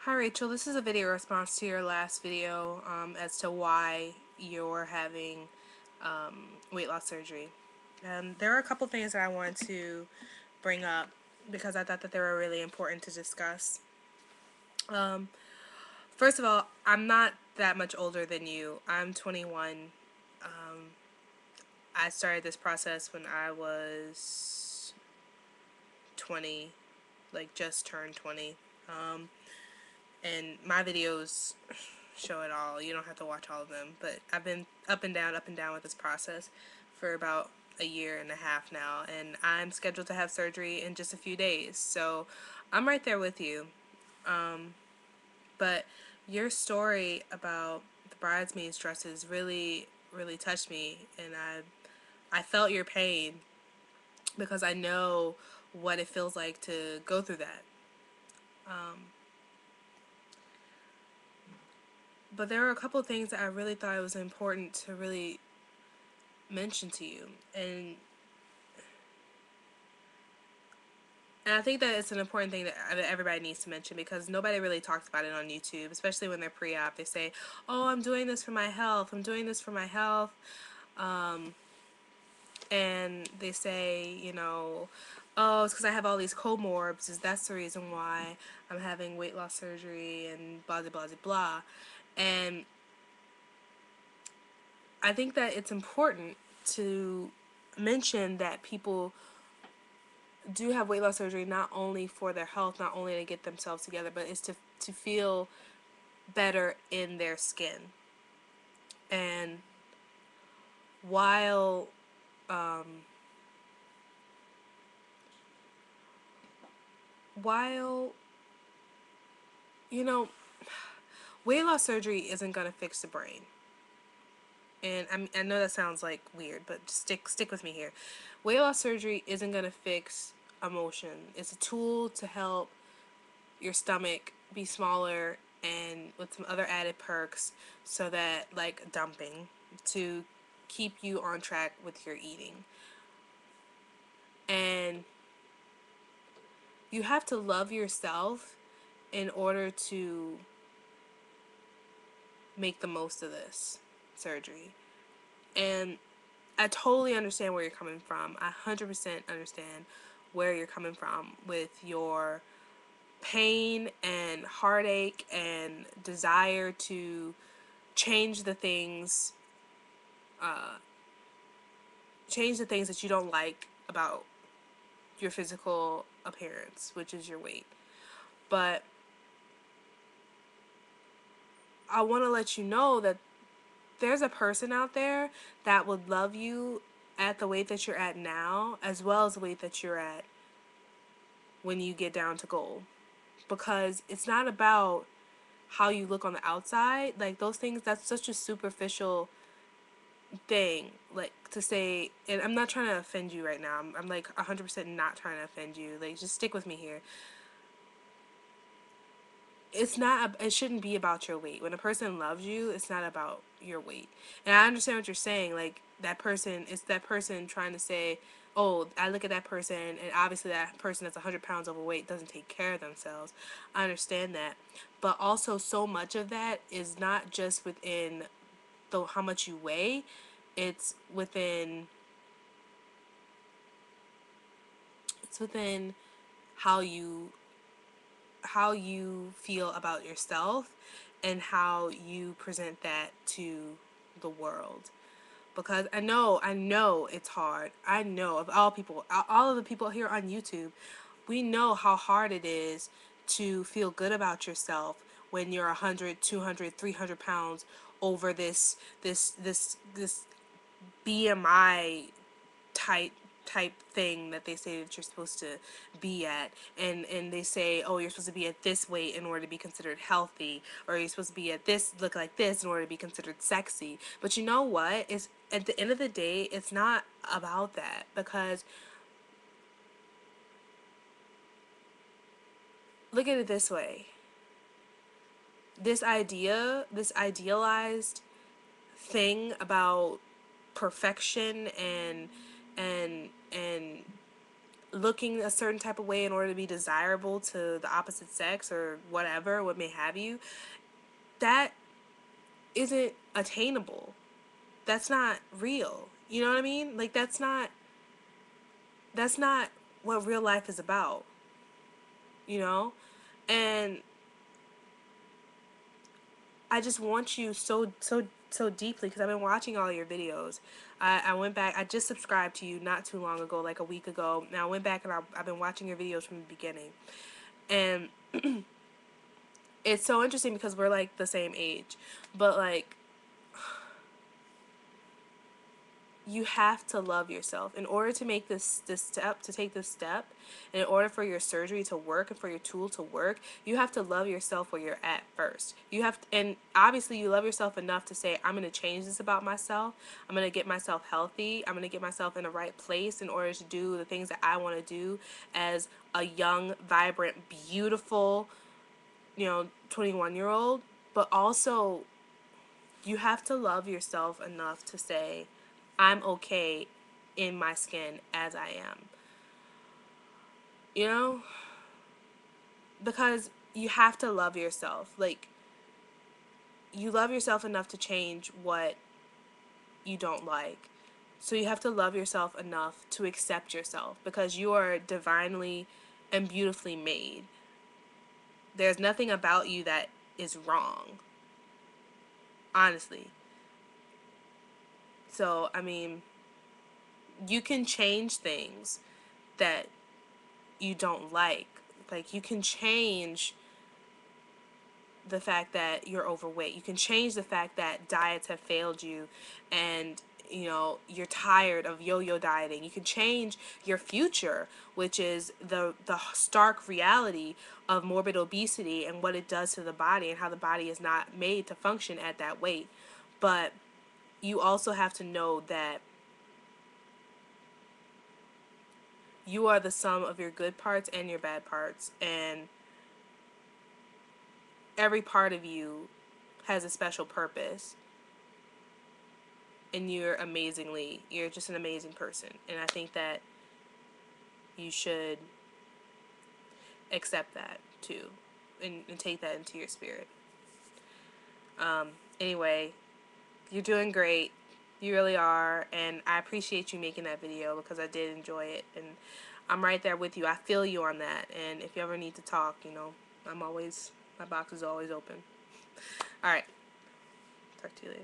Hi Rachel, this is a video response to your last video as to why you're having weight loss surgery. And there are a couple things that I wanted to bring up because I thought that they were really important to discuss. Um, First of all, I'm not that much older than you. I'm 21. I started this process when I was 20, like just turned 20. And my videos show it all. You don't have to watch all of them, but I've been up and down with this process for about a year and a half now, and I'm scheduled to have surgery in just a few days. So I'm right there with you. But your story about the bridesmaids dresses really touched me, and I felt your pain because I know what it feels like to go through that. But there are a couple of things that I really thought it was important to really mention to you. And I think that it's an important thing that everybody needs to mention because nobody really talks about it on YouTube, especially when they're pre-op. They say, oh, I'm doing this for my health. I'm doing this for my health. And they say, oh, it's because I have all these comorbs. That's the reason why I'm having weight loss surgery and blah, blah, blah, blah. And I think that it's important to mention that people do have weight loss surgery not only for their health, not only to get themselves together, but it's to feel better in their skin. And while while you know weight loss surgery isn't going to fix the brain. And I know that sounds like weird, but stick with me here. Weight loss surgery isn't going to fix emotion. It's a tool to help your stomach be smaller and with some other added perks so that, like dumping, to keep you on track with your eating. And you have to love yourself in order to make the most of this surgery. And I totally understand where you're coming from. I 100% understand where you're coming from with your pain and heartache and desire to change the things that you don't like about your physical appearance, which is your weight. But I want to let you know that there's a person out there that would love you at the weight that you're at now, as well as the weight that you're at when you get down to goal. Because it's not about how you look on the outside. Like, those things, that's such a superficial thing, like, to say. And I'm not trying to offend you right now. I'm like 100% not trying to offend you. Like, just stick with me here. It shouldn't be about your weight. When a person loves you, it's not about your weight. And I understand what you're saying. Like, it's that person trying to say, oh, I look at that person and obviously that person that's 100 pounds overweight doesn't take care of themselves. I understand that. But also, so much of that is not just within how much you weigh. It's within how you feel about yourself and how you present that to the world. Because I know it's hard. I know, of all of the people here on YouTube, we know how hard it is to feel good about yourself when you're 100, 200, 300 pounds over this BMI type thing that they say that you're supposed to be at, and they say, oh, you're supposed to be at this weight in order to be considered healthy, or you're supposed to be at this, look like this, in order to be considered sexy. But you know what, it's at the end of the day, it's not about that. Because look at it this way: this idealized thing about perfection and looking a certain type of way in order to be desirable to the opposite sex or whatever, what may have you, that isn't attainable. That's not real. You know what I mean? Like, that's not what real life is about, you know? And I just want you so deeply, because I've been watching all your videos. I went back, I just subscribed to you not too long ago, like a week ago. Now I went back and I've been watching your videos from the beginning. And it's so interesting because we're like the same age. But like, you have to love yourself in order to make this step, to take this step, and in order for your surgery to work and for your tool to work. You have to love yourself where you're at first. You have to, and obviously you love yourself enough to say, I'm going to change this about myself. I'm going to get myself healthy. I'm going to get myself in the right place in order to do the things that I want to do as a young, vibrant, beautiful, 21-year-old. But also, you have to love yourself enough to say, I'm okay in my skin as I am. You know? Because you have to love yourself. Like, you love yourself enough to change what you don't like. So you have to love yourself enough to accept yourself, because you are divinely and beautifully made. There's nothing about you that is wrong. Honestly. So, I mean, you can change things that you don't like. Like, you can change the fact that you're overweight. You can change the fact that diets have failed you, and you're tired of yo-yo dieting. You can change your future, which is the stark reality of morbid obesity and what it does to the body, and how the body is not made to function at that weight. But you also have to know that you are the sum of your good parts and your bad parts, and every part of you has a special purpose, and you're just an amazing person. And I think that you should accept that too, and take that into your spirit. Anyway, you're doing great. You really are, and I appreciate you making that video, because I did enjoy it, and I'm right there with you. I feel you on that, and if you ever need to talk, my box is always open. Alright, talk to you later.